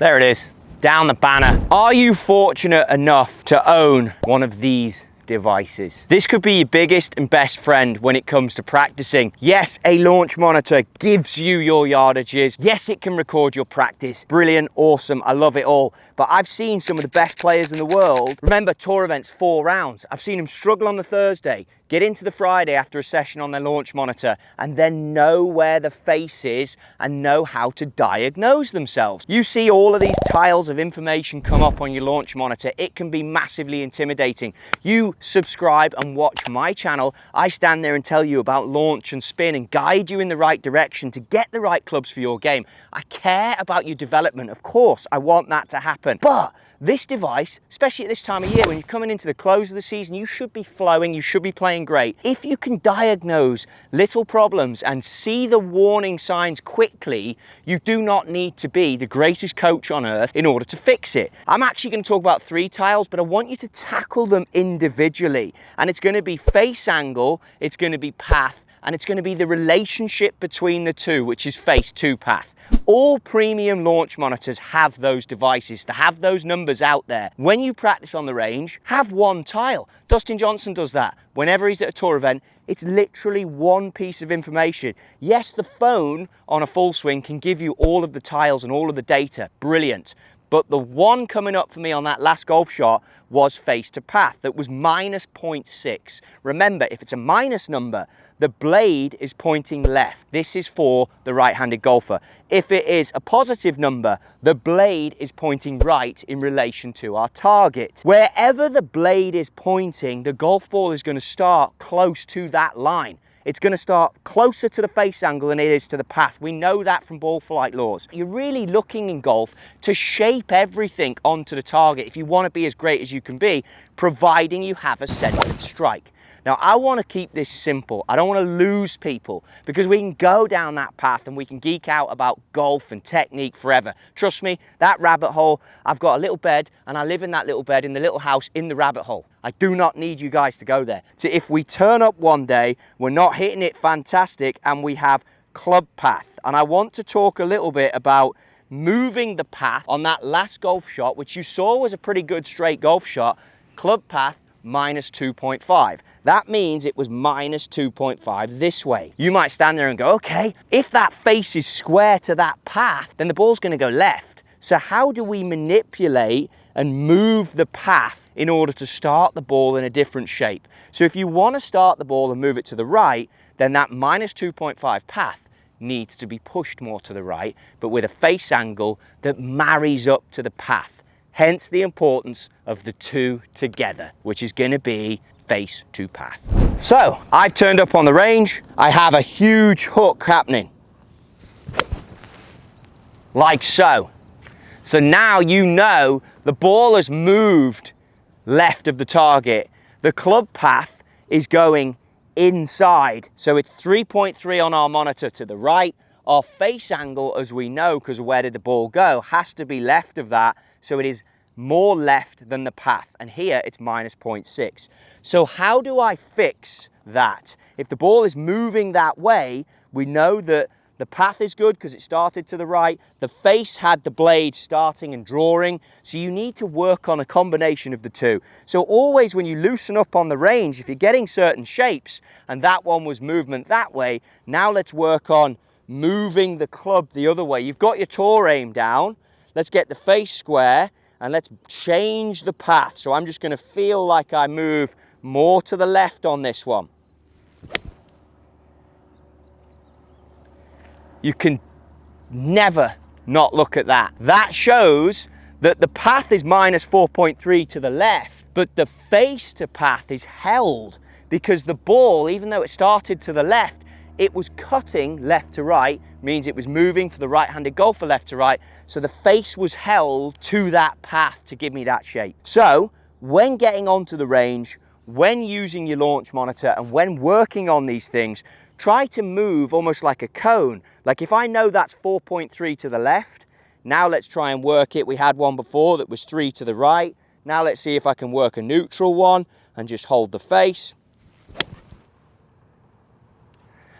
There it is, down the banner. Are you fortunate enough to own one of these devices? This could be your biggest and best friend when it comes to practicing. Yes, a launch monitor gives you your yardages. Yes, it can record your practice. Brilliant, awesome, I love it all. But I've seen some of the best players in the world. Remember, tour events, 4 rounds. I've seen them struggle on the Thursday, get into the Friday after a session on their launch monitor, and then know where the face is and know how to diagnose themselves. You see all of these tiles of information come up on your launch monitor. It can be massively intimidating. You subscribe and watch my channel. I stand there and tell you about launch and spin and guide you in the right direction to get the right clubs for your game. I care about your development. Of course, I want that to happen. But this device, especially at this time of year when you're coming into the close of the season, you should be flowing, you should be playing great. If you can diagnose little problems and see the warning signs quickly, you do not need to be the greatest coach on earth in order to fix it. I'm actually going to talk about 3 tiles, but I want you to tackle them individually. And it's going to be face angle, it's going to be path, and it's going to be the relationship between the two, which is face to path. All premium launch monitors have those devices, to have those numbers out there. When you practice on the range, have 1 tile. Dustin Johnson does that. Whenever he's at a tour event, it's literally 1 piece of information. Yes, the phone on a full swing can give you all of the tiles and all of the data. Brilliant. But the one coming up for me on that last golf shot was face to path. That was minus 0.6. Remember, if it's a minus number, the blade is pointing left. This is for the right-handed golfer. If it is a positive number, the blade is pointing right in relation to our target. Wherever the blade is pointing, the golf ball is going to start close to that line. It's going to start closer to the face angle than it is to the path. We know that from ball flight laws. You're really looking in golf to shape everything onto the target if you want to be as great as you can be, providing you have a centered strike. Now, I want to keep this simple. I don't want to lose people because we can go down that path and we can geek out about golf and technique forever. Trust me, that rabbit hole, I've got a little bed and I live in that little bed in the little house in the rabbit hole. I do not need you guys to go there. So if we turn up one day, we're not hitting it fantastic and we have club path. And I want to talk a little bit about moving the path on that last golf shot, which you saw was a pretty good straight golf shot, club path minus 2.5. That means it was minus 2.5 this way. You might stand there and go, okay, if that face is square to that path, then the ball's going to go left. So how do we manipulate and move the path in order to start the ball in a different shape? So if you want to start the ball and move it to the right, then that minus 2.5 path needs to be pushed more to the right, but with a face angle that marries up to the path. Hence the importance of the 2 together, which is going to be face to path. So I've turned up on the range. I have a huge hook happening. Like so. So now you know the ball has moved left of the target. The club path is going inside. So it's 3.3 on our monitor to the right. Our face angle, as we know, because where did the ball go, has to be left of that. So it is more left than the path. And here it's minus 0.6. So how do I fix that? If the ball is moving that way, we know that the path is good because it started to the right. The face had the blade starting and drawing. So you need to work on a combination of the 2. So always when you loosen up on the range, if you're getting certain shapes, and that one was movement that way, now let's work on moving the club the other way. You've got your tour aim down. Let's get the face square and let's change the path. So I'm just going to feel like I move more to the left on this one. You can never not look at that. That shows that the path is minus 4.3 to the left, but the face to path is held because the ball, even though it started to the left, it was cutting left to right, means it was moving for the right-handed golfer left to right. So the face was held to that path to give me that shape. So when getting onto the range, when using your launch monitor and when working on these things, try to move almost like a cone. Like if I know that's 4.3 to the left, now let's try and work it. We had one before that was 3 to the right. Now let's see if I can work a neutral one and just hold the face.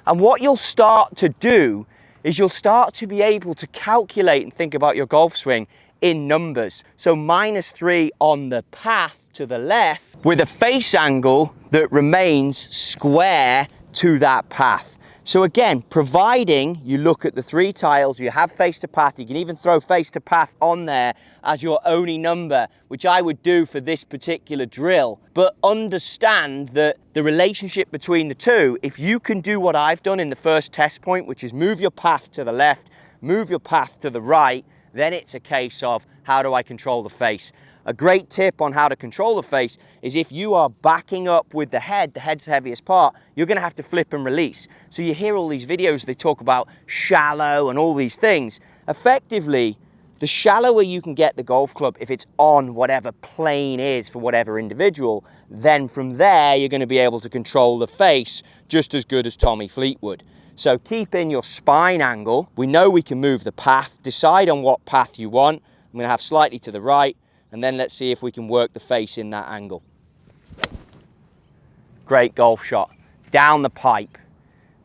And what you'll start to do is you'll start to be able to calculate and think about your golf swing in numbers. So -3 on the path to the left with a face angle that remains square to that path. So again, providing you look at the 3 tiles, you have face to path, you can even throw face to path on there as your only number, which I would do for this particular drill. But understand that the relationship between the two, if you can do what I've done in the first test point, which is move your path to the left, move your path to the right, then it's a case of how do I control the face? A great tip on how to control the face is if you are backing up with the head's the heaviest part, you're gonna have to flip and release. So you hear all these videos, they talk about shallow and all these things. Effectively, the shallower you can get the golf club, if it's on whatever plane is for whatever individual, then from there, you're gonna be able to control the face just as good as Tommy Fleetwood. So keep in your spine angle. We know we can move the path, decide on what path you want. I'm gonna have slightly to the right, and then let's see if we can work the face in that angle. Great golf shot. Down the pipe.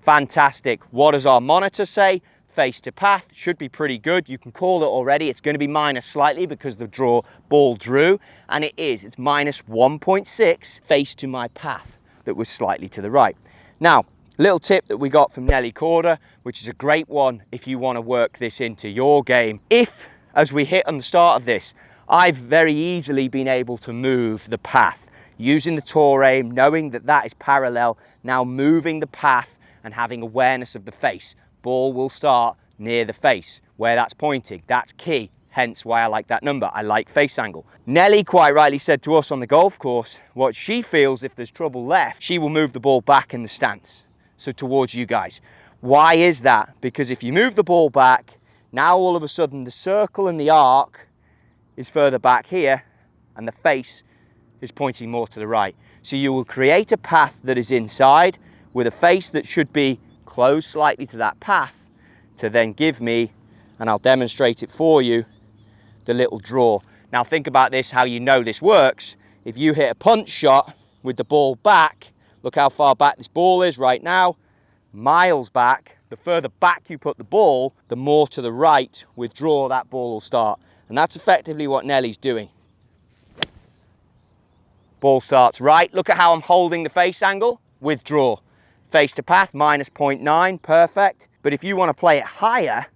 Fantastic. What does our monitor say? Face to path should be pretty good. You can call it already. It's going to be minus slightly because the ball drew, and it is. It's -1.6 face to my path that was slightly to the right. Now, little tip that we got from Nelly Corder, which is a great one if you want to work this into your game. If, as we hit on the start of this, I've very easily been able to move the path using the Tour aim, knowing that that is parallel, now moving the path and having awareness of the face. Ball will start near the face where that's pointing. That's key, hence why I like that number. I like face angle. Nelly quite rightly said to us on the golf course, what she feels if there's trouble left, she will move the ball back in the stance, so towards you guys. Why is that? Because if you move the ball back, now all of a sudden the circle and the arc is further back here and the face is pointing more to the right. So you will create a path that is inside with a face that should be closed slightly to that path to then give me, and I'll demonstrate it for you, the little draw. Now think about this, how you know this works. If you hit a punch shot with the ball back, look how far back this ball is right now, miles back. The further back you put the ball, the more to the right withdraw that ball will start. And that's effectively what Nelly's doing. Ball starts right. Look at how I'm holding the face angle. Withdraw. Face to path, -0.9, perfect. But if you want to play it higher,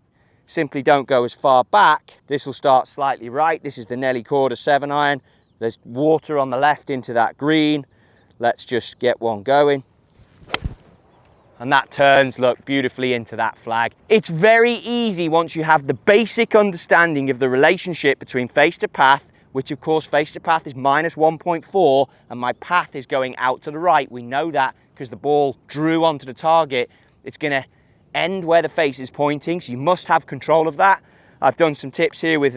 simply don't go as far back. This will start slightly right. This is the Nelly Corder 7-iron. There's water on the left into that green. Let's just get one going. And that turns, look, beautifully into that flag. It's very easy once you have the basic understanding of the relationship between face to path, which of course face to path is -1.4, and my path is going out to the right. We know that because the ball drew onto the target. It's gonna end where the face is pointing, so you must have control of that. I've done some tips here with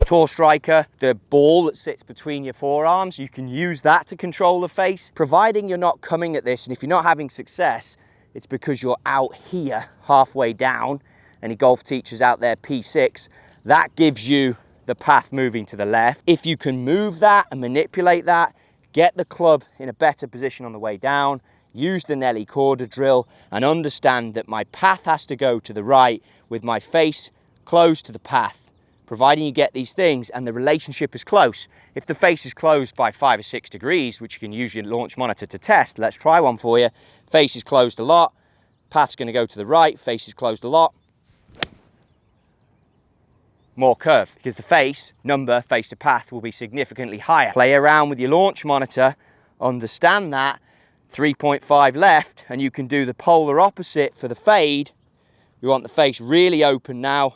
Tour Striker, the ball that sits between your forearms. You can use that to control the face, providing you're not coming at this, and if you're not having success, it's because you're out here halfway down. Any golf teachers out there, P6, that gives you the path moving to the left. If you can move that and manipulate that, get the club in a better position on the way down, use the Nelly Corder drill and understand that my path has to go to the right with my face close to the path, providing you get these things and the relationship is close. If the face is closed by 5 or 6 degrees, which you can use your launch monitor to test, let's try one for you. Face is closed a lot, path's gonna go to the right, face is closed a lot. More curve, because the face to path will be significantly higher. Play around with your launch monitor, understand that, 3.5 left, and you can do the polar opposite for the fade. We want the face really open now.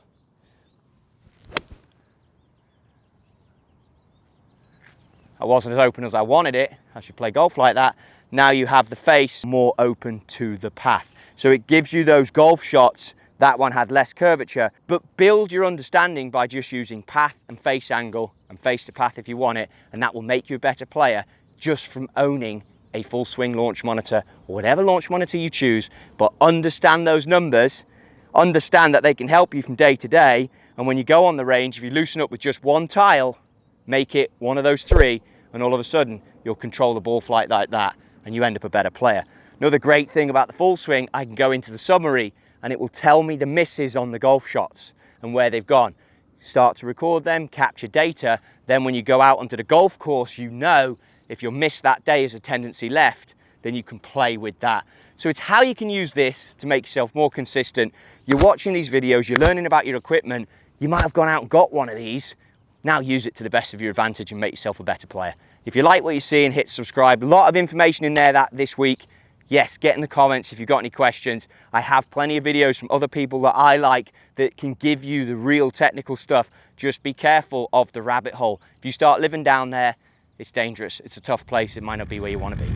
I wasn't as open as I wanted it. I should play golf like that. Now you have the face more open to the path. So it gives you those golf shots. That one had less curvature, but build your understanding by just using path and face angle and face to path if you want it, and that will make you a better player just from owning a full swing launch monitor or whatever launch monitor you choose. But understand those numbers, understand that they can help you from day to day, and when you go on the range, if you loosen up with just one tile, make it one of those 3, and all of a sudden you'll control the ball flight like that and you end up a better player. Another great thing about the full swing, I can go into the summary and it will tell me the misses on the golf shots and where they've gone. start to record them, capture data. Then when you go out onto the golf course, you know if you're missed that day as a tendency left, then you can play with that. So it's how you can use this to make yourself more consistent. You're watching these videos, you're learning about your equipment, you might have gone out and got one of these. Now use it to the best of your advantage and make yourself a better player. If you like what you're seeing, hit subscribe. A lot of information in there this week. Yes, get in the comments if you've got any questions. I have plenty of videos from other people that I like that can give you the real technical stuff. Just be careful of the rabbit hole. If you start living down there, it's dangerous. It's a tough place. It might not be where you want to be.